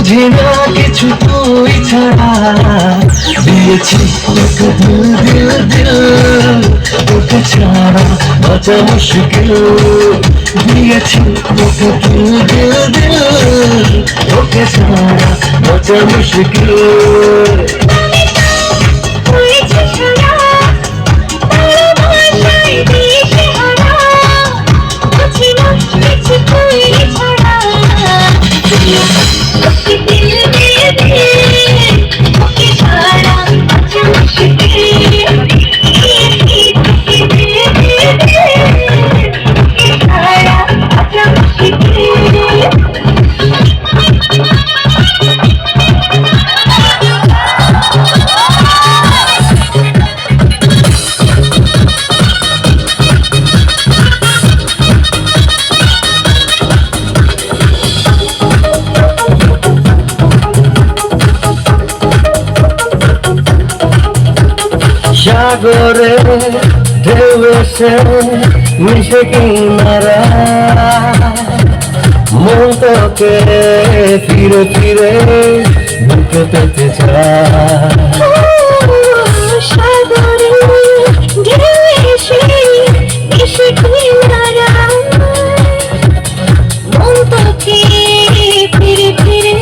বুঝি না কিছু তুই ছাড়া দিয়েছি তোকে দিল দিল দিল তোকে ছাড়া বাঁচা মুশকিল দিয়েছি তোকে দিল দিল দিল তোকে ছাড়া বাঁচা মুশকিল সাগরে ঢেউ এসে মিশে কিনারা মন তোকে ফিরে ফিরে বুকে পেতে চায় সাগরে ঢেউ এসে মিশে কিনারা মন তোকে ফিরে ফিরে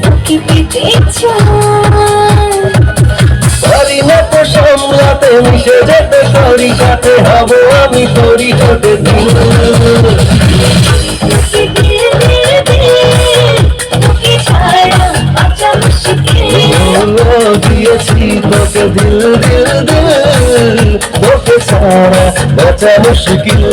বুকে পেতে চায় সামলাতে মিশে যেতে তোরই সাথে হবো আমি তোরই হতে দিল দিয়েছি তোকে দিল দিল দিল তোকে ছাড়া বাঁচা মুশকিল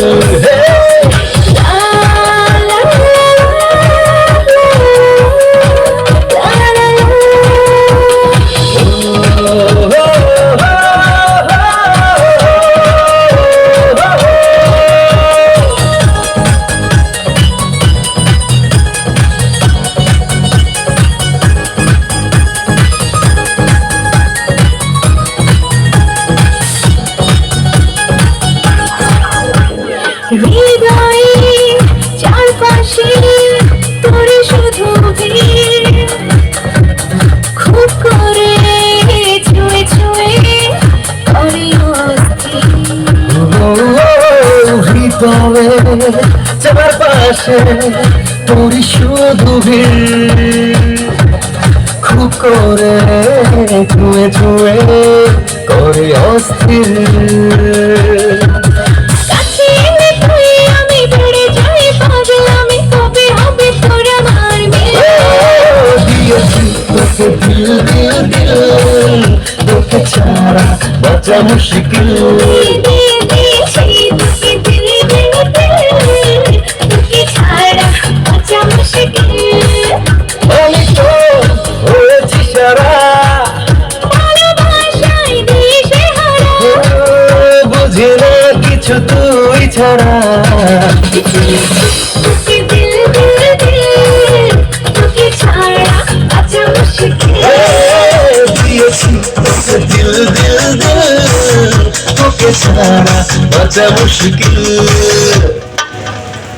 হৃদয়ে চারপাশে তোর শুধু খুব করে ছুঁয়ে ছুঁয়ে করে হৃদয়ে চারপাশে তোর শুধু খুব করে ছুঁয়ে ছুঁয়ে করে অস্থির दिल दिल दिल তোকে ছাড়া বাঁচা মুশকিল তোকে ছাড়া বাঁচা মুশকিল আমি তো হয়েছি সারা ভালোবাসায় দিশেহারা বুঝি না কিছু তুই ছাড়া दिल दिल दिल তোকে ছাড়া বাঁচা মুশকিল